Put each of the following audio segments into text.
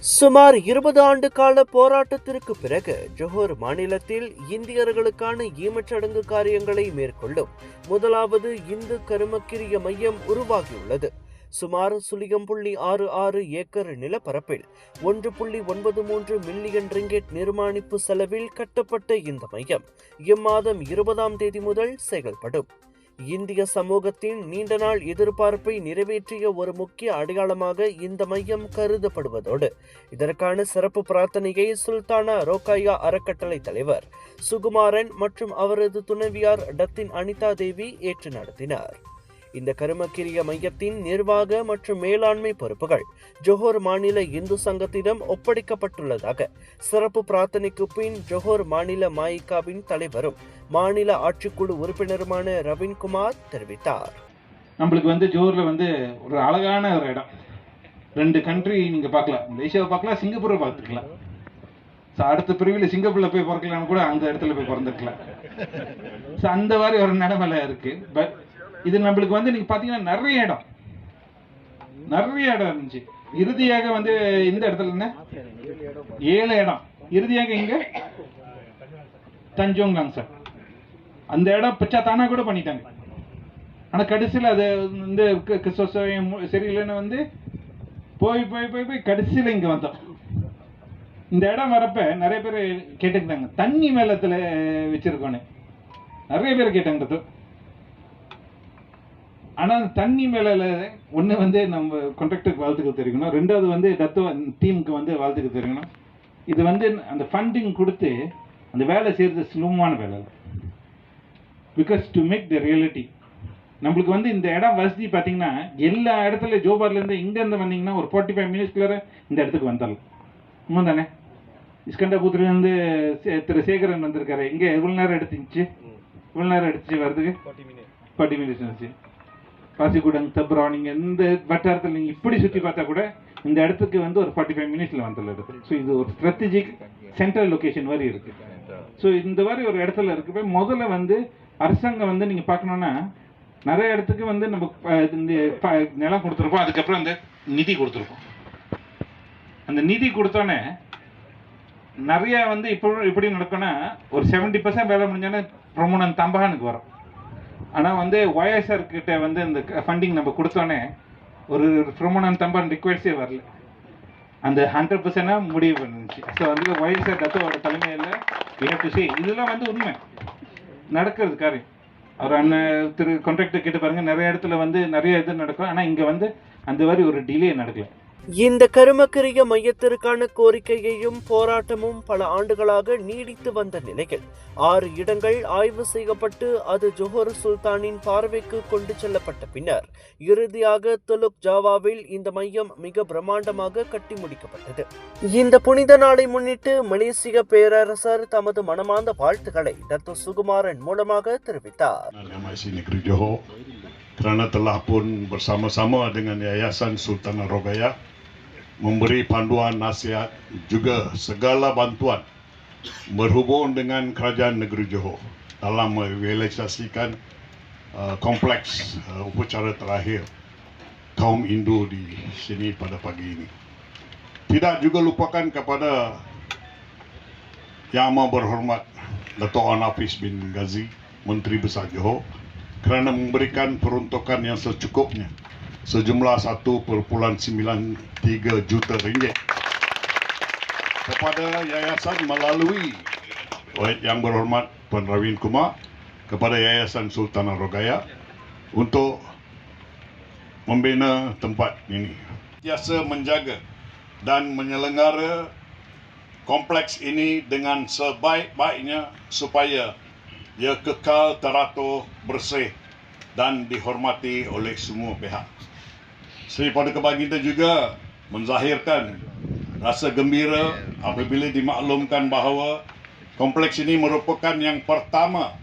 சுமார் 20 ஆண்டு கால போராட்டத்திற்கு பிறகு ஜொஹோர் மாநிலத்தில் இந்தியர்களுக்கான ஈமச்சடங்கு காரியங்களை மேற்கொள்ளும் முதலாவது இந்து கருமக்கிரிய மையம் உருவாகியுள்ளது. சுமார் 0.66 ஏக்கர் நிலப்பரப்பில் 1.93 மில்லியன் ரிங்கெட் நிர்மாணிப்பு செலவில் கட்டப்பட்ட இந்த மையம் இம்மாதம் 20ஆம் தேதி முதல் செயல்படும். இந்திய சமூகத்தின் நீண்ட நாள் எதிர்பார்ப்பை நிறைவேற்றிய ஒரு முக்கிய அடையாளமாக இந்த மையம் கருதப்படுவதோடு இதற்கான சிறப்பு பிரார்த்தனையை சுல்தானா ரோகாயா அறக்கட்டளை தலைவர் சுகுமாரன் மற்றும் அவரது துணைவியார் டத்தின் அனிதா தேவி ஏற்று நடத்தினார். இந்த கருமக்கிரிய மையத்தின் நிர்வாக மற்றும் மேலாண்மை பொறுப்புகள் ஜொஹோர் மாநில இந்து சங்கத்திடம் ஒப்படைக்கப்பட்டுள்ளதாக சிறப்பு பிரார்த்தனைக்கு பின் ஜொஹோர் மாநில மாயிகாவின் தலைவரும் மாநில ஆட்சிக்குழு உறுப்பினருமான ரவீன்குமார் தெரிவித்தார். நம்மளுக்கு ஜோஹர்ல ஒரு அழகான ஒரு இடம். 2 கண்ட்ரி நீங்க பார்க்கலாம், மலேசியாவை பார்க்கலாம், சிங்கப்பூரை பார்த்துக்கலாம். அடுத்த பிரிவில் சிங்கப்பூர்ல போய் பிறக்கலாம்னு கூட அந்த இடத்துல போய் பிறந்திருக்கலாம். அந்த மாதிரி ஒரு நிலைமையில இருக்கு. பட் இது நம்மளுக்கு நீங்க பாத்தீங்கன்னா நிறைய இடம் இருந்துச்சு. இறுதியாக இந்த இடத்துல என்ன 7 இடம், இறுதியாக இங்க தஞ்சோங்காங் சார் அந்த இடம் பிச்சா தானா கூட பண்ணிட்டாங்க. ஆனா கடைசியில் அது சரியில்லைன்னு போய் போய் போய் போய் கடைசியில் இங்க வந்தோம். இந்த இடம் வரப்ப நிறைய பேர் கேட்டுக்கிட்டாங்க, தண்ணி மேலத்துல வச்சிருக்கோன்னு நிறைய பேர் கேட்டாங்க. ஆனா தண்ணி மேல ஒண்ணு நம்ம கான்ட்ராக்டருக்கு வாழ்த்துக்கள் தெரிவிக்கணும். ரெண்டாவது டத்தோ டீமுக்கு வாழ்த்துக்கள் தெரிவிக்கணும். இது அந்த ஃபண்டிங் கொடுத்து அந்த வேலை செய்யறது சுலபமான வேலை. Because to make the reality நம்மளுக்கு இந்த இடம் வசதி பார்த்தீங்கன்னா எல்லா இடத்துல ஜோபார்ல இருந்து இங்க இருந்து வந்தீங்கன்னா ஒரு 45 மினிட்ஸ்க்குள்ள இந்த இடத்துக்கு வந்தாலும் உண்மை தானே. இஸ்கண்டபுரத்துல இருந்து திரு சேகரன் வந்திருக்காரு. இங்க எவ்வளவு நேரம் எடுத்துச்சு வர்றதுக்கு 40 மினிட்ஸ் இருந்துச்சு. பாசிக்குடங் தப்ரா நீங்க இந்த வட்டாரத்தில் நீங்க இப்படி சுற்றி பார்த்தா கூட இந்த இடத்துக்கு ஒரு 45 மினிட்ஸ்ல வந்துள்ளது. ஸோ இது ஒரு ஸ்ட்ராட்டஜிக் சென்ட்ரல் லொகேஷன் மாதிரி இருக்கு. ஸோ இந்த மாதிரி ஒரு இடத்துல இருக்கு. முதல்ல அரசாங்கம் நீங்க பார்க்கணும்னா நிறைய இடத்துக்கு நம்ம நிலம் கொடுத்துருப்போம். அதுக்கப்புறம் அந்த நிதி கொடுத்துருப்போம். அந்த நிதி கொடுத்தோன்னே நிறைய இப்போ இப்படி நடக்கும்னா ஒரு 70% வேலை முடிஞ்சோன்னே பிரமுனன் தம்பகானுக்கு வரும். ஆனால் ஒய்எஸ்ஆர் கிட்ட இந்த ஃபண்டிங் நம்ம கொடுத்தோன்னே ஒரு பிரமுனன் தம்பான் ரிக்வெஸ்டே வரல. அந்த 100% முடிவு பண்ணிச்சு. ஸோ ஒய்எஸ்ஆர் தத்தோட தலைமையில் இதெல்லாம் உண்மை நடக்கிறது காரியம். அவர் அண்ணன் திரு கான்ட்ராக்டர் கிட்ட பாருங்க, நிறைய இடத்துல நிறைய இது நடக்கும். ஆனால் இங்கே அந்த மாதிரி ஒரு டிலே நடக்கல. இந்த கருமக்கிரிய மையத்திற்கான கோரிக்கையையும் போராட்டமும் பல ஆண்டுகளாக நீடித்து வந்த நிலையில் 6 இடங்கள் ஆய்வு செய்யப்பட்டு அது ஜொஹோர் சுல்தானின் பார்வைக்கு கொண்டு செல்லப்பட்ட பின்னர் இறுதியாக துலுக் ஜாவாவில் இந்த மையம் மிக பிரம்மாண்டமாக கட்டி முடிக்கப்பட்டது. இந்த புனித நாளை முன்னிட்டு மலேசிய பேரரசர் தமது மனமார்ந்த வாழ்த்துக்களை டத்து சுகுமாரன் மூலமாக தெரிவித்தார். Kerana telah pun bersama-sama dengan Yayasan Sultanah Rogaya memberi panduan nasihat juga segala bantuan berhubung dengan Kerajaan Negeri Johor dalam merealisasikan kompleks upacara terakhir kaum Hindu di sini pada pagi ini. Tidak juga lupakan kepada Yang Amat Berhormat Dato' Onn Hafiz bin Ghazi, Menteri Besar Johor, kerana memberikan peruntukan yang secukupnya sejumlah 1.93 juta ringgit kepada yayasan melalui Yang Berhormat Tuan Rawinkumar kepada Yayasan Sultanah Rogaya untuk membina tempat ini. Biasa menjaga dan menyelenggara kompleks ini dengan sebaik-baiknya supaya ia kekal teratur, bersih dan dihormati oleh semua pihak. Seri pada kebangkitan juga menzahirkan rasa gembira apabila dimaklumkan bahawa kompleks ini merupakan yang pertama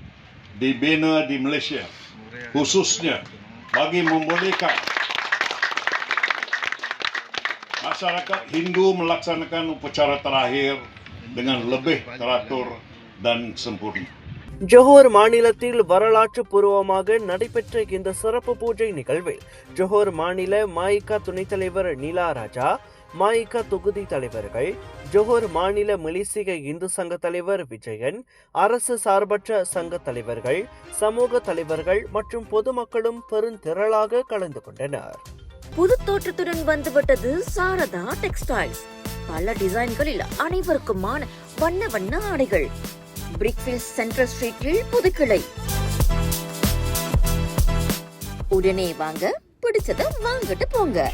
dibina di Malaysia, khususnya bagi membolehkan masyarakat Hindu melaksanakan upacara terakhir dengan lebih teratur dan sempurna. Johor மாநிலத்தில் வரலாற்று பூர்வமாக நடைபெற்ற இந்த சிறப்பு பூஜை நிகழ்வில் ஜொஹோர் மாநில மாயிகா துணைத் தலைவர் நீலா ராஜா, மாயிகா தொகுதி தலைவர்கள், ஜோஹர் மாநில மலேசிய இந்து சங்க தலைவர் விஜயன், அரசு சார்பற்ற சங்க தலைவர்கள், சமூக தலைவர்கள் மற்றும் பொதுமக்களும் பெருந்திரளாக கலந்து கொண்டனர். புது தோற்றத்துடன் வந்துவிட்டது சாரதா டெக்ஸ்டைல்ஸ். பல டிசைன்களில் அனைவருக்குமான வண்ண வண்ண ஆடைகள். பிரிக்ஃபீல்ட் சென்ட்ரல் ஸ்ட்ரீட்டில் புதுக்கிளை. உடனே வாங்க, பிடிச்சத வாங்கிட்டு போங்க.